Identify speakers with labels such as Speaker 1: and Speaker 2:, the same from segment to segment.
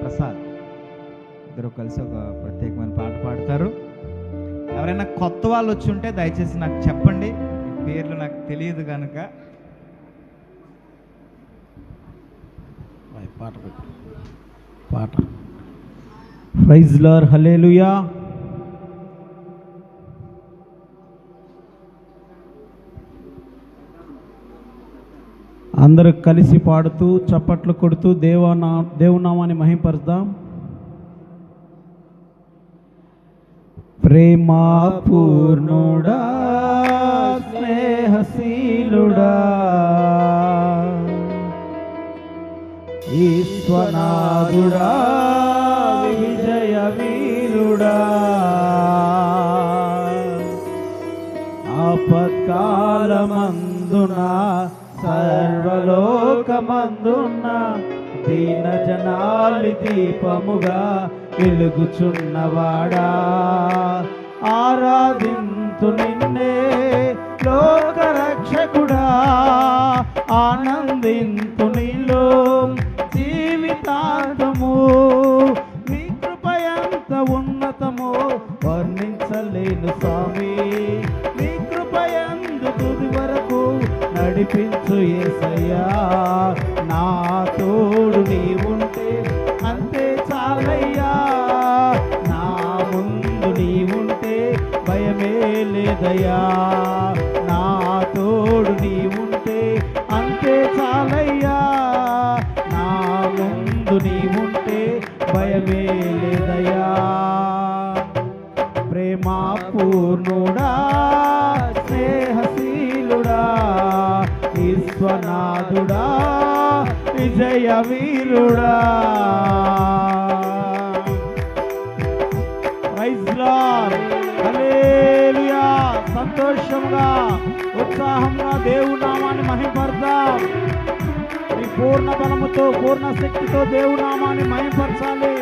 Speaker 1: ప్రసాద్ ఇద్దరు కలిసి ఒక ప్రత్యేకమైన పాట పాడతారు. ఎవరైనా కొత్త వాళ్ళు వచ్చి ఉంటే దయచేసి నాకు చెప్పండి, మీ పేర్లు నాకు తెలియదు కనుక.
Speaker 2: పాట పాట ప్రైజ్ లార్డ్, హల్లెలూయా. అందరూ కలిసి పాడుతూ చప్పట్లు కొడుతూ దేవునామాన్ని మహింపరుద్దాం. ప్రేమా పూర్ణుడా స్నేహశీలుడా ఈశ్వనాథుడా విజయ వీరుడా ఆపత్కాలమందున సర్వలోకమందున్న దీన జనాలి దీపముగా వెలుగుచున్నవాడా ఆరాధింతు నిన్నే లోకరక్షకుడా ఆనందింతు నీలో జీవితాంతము మీ కృపయంత ఉన్నతము వర్ణించలేను స్వామి మీ కృపయందు తుది వరకు నడిపించు యేసయ్యా నా తోడు నీవుంటే అంతే చాలయ్యా నా ముందు నీవుంటే భయమే లేదయ్యా నా తోడు నీవుంటే అంతే చాలయ్యా నా ముందు నీవుంటే భయమే లేదయ్యా ప్రేమా పూర్ణుడా స్నేహశీలుడా ఈశ్వనాథుడా విజయ వీరుడా. ప్రైజ్ లార్డ్, హల్లెలూయా. సంతోషంగా ఉత్సాహంగా దేవుని నామాన్ని మహింపరుద్దాం. మీ పూర్ణ బలముతో పూర్ణ శక్తితో దేవుని నామాన్ని మహింపరచాలి.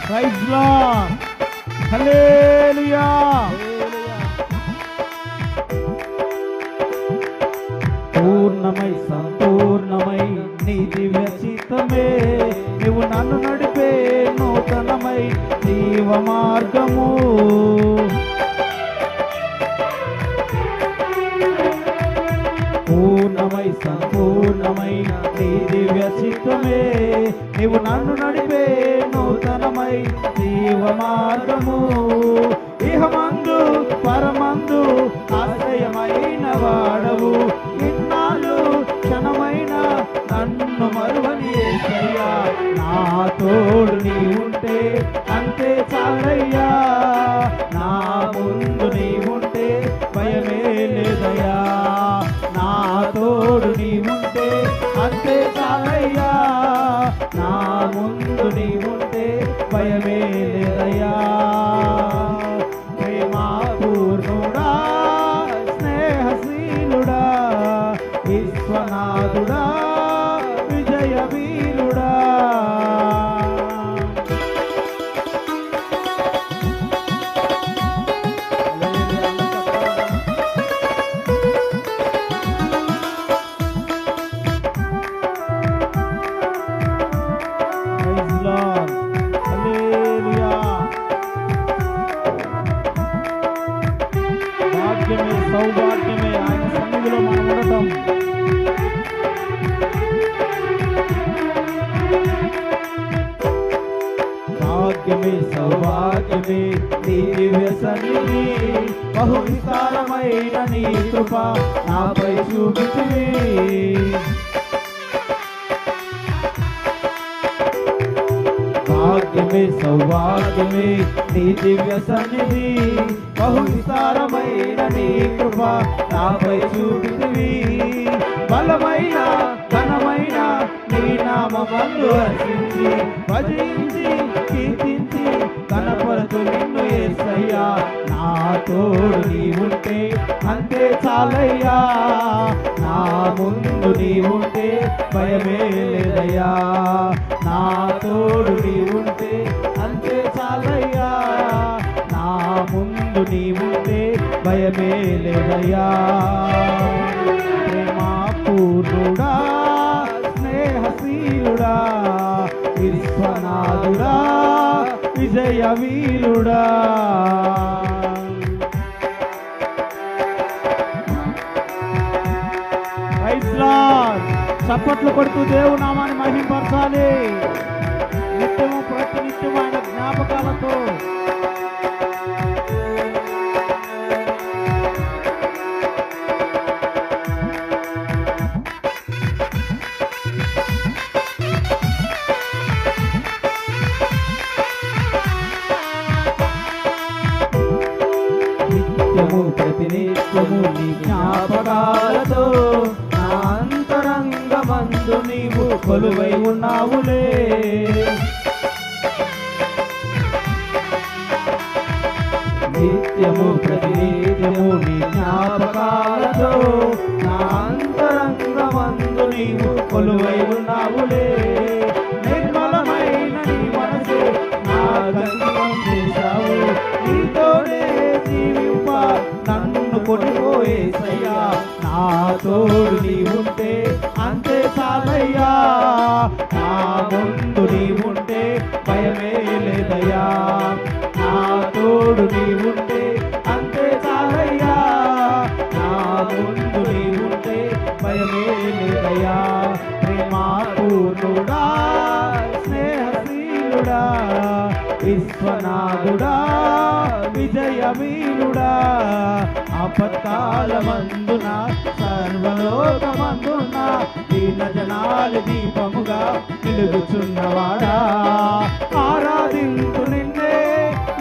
Speaker 2: ప్రైజ్ లార్డ్, హల్లెలూయా. పూర్ణమై సంపూర్ణమై నీ దివ్య చిత్తమే నువ్వు నన్ను నడిపే నూతనమై జీవ మార్గము పూర్ణమై సంపూర్ణమై నీ దివ్య చిత్తమే నువ్వు నన్ను నడిపే నూతనమై జీవ మార్గము ఇహమందు పరమందు ఆశ్రయమైన వాడవు ఇన్నాళ్ళు క్షణమైన నన్ను మరువని యేసయ్యా నా తోడు నీ ఉంటే అంతే చాలయ్యా నా ముందు నీ ఉంటే భయమే లేదయ్యా నా తోడు నీ ఉంటే అంతే చాలయ్యా నా ముందు నీ ఉంటే భయమే లేదయ్యా ప్రేమా పూర్ణుడా స్నేహశీలుడా ఈశ్వనాథుడా విజయ వీరుడా. సౌభాగ్యమే ఆయన సన్నిధిలో మనం ఉండటం. భాగ్యమే సౌభాగ్యమే నీ దివ్య సన్నిధి బహు విస్తారమైన నీ కృప నాపై చూపితివి భాగ్యమే సౌభాగ్యమే నీ దివ్య సన్నిధి బహు విస్తారమైన నీ కృప నాపై చూపితివి బలమైన ఘనమైన నీ నామమందు హర్షించి భజించి కీర్తించి కనపరచు నిన్ను యేసయ్యా నా నా తోడు నీవుంటే అంతే చాలయ్యా, నా ముందు నీవుంటే భయమే లేదయ్యా, నా తోడు నీవుంటే అంతే చాలయ్యా, నా ముందు నీవుంటే భయమే లేదయ్యా. ప్రేమాపూర్ణుడా, స్నేహశీలుడా, విశ్వనాథుడా, విజయ వీరుడా. చప్పట్లు కొడుతూ దేవుని నామాన్ని మహింపరచాలి. నిత్యము ప్రతినిత్యము ఆయన జ్ఞాపకాలతో నిత్యము ప్రతినిత్యము నీ జ్ఞాపకాలతో నా అంతరంగమందు నీవు కొలువై ఉన్నావులే. నిత్యము ప్రతినిత్యము నీ జ్ఞాపకాలతో నా అంతరంగమందు నీవు కొలువై ఉన్నావులే. నిర్మలమైన నీ మనసు నా గంగం చేశావు, నీతోనే జీవింప నన్ను కొనిపోయేసయ్యా, నా తోడు నీవుంటే అంతే చాలయ్యా, నా ముందు నీవుంటే భయమే లేదయ్యా, నా తోడు నీవుంటే అంతే చాలయ్యా, నా ముందు నీవుంటే భయమే లేదయ్యా. ప్రేమాపూర్ణుడా, స్నేహశీలుడా, విశ్వనాథుడా, విజయ వీరుడా, ఆపత్కాలమందున సర్వలోకమందున దీన జనాల దీపముగా వెలుగుచున్నవాడా, ఆరాధించు నిన్నే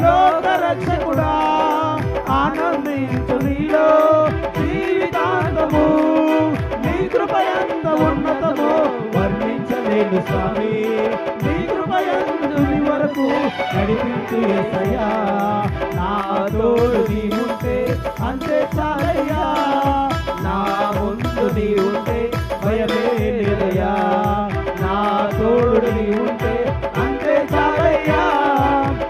Speaker 2: లోక రక్షకుడా, ఆనందించు నీలో జీవితాంతము, నీ కృపయంత ఉన్నతము వర్ణించలేను స్వామి, నీ కృపయందు నీ వరకు నడిపించు యేసయ్యా, నా తోడు నీవుంటే అంతే చాలయ్యా, నా ముందు నీవుంటే భయమే లేదయ్యా, నా తోడు నీవుంటే అంతే చాలయ్యా,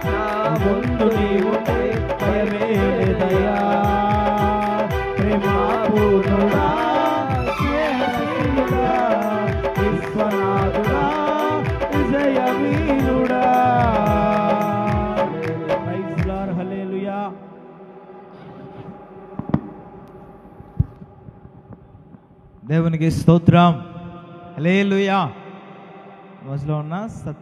Speaker 2: నా ముందు నీవుంటే భయమే లేదయ్యా. ప్రేమాపూర్ణుడా, స్నేహశీలుడా, విశ్వనాథుడా, విజయ వీరుడా. ప్రైజ్ లార్డ్, హల్లెలూయా.
Speaker 1: దేవునికి స్తోత్రం, హల్లెలూయా. రోజులో ఉన్న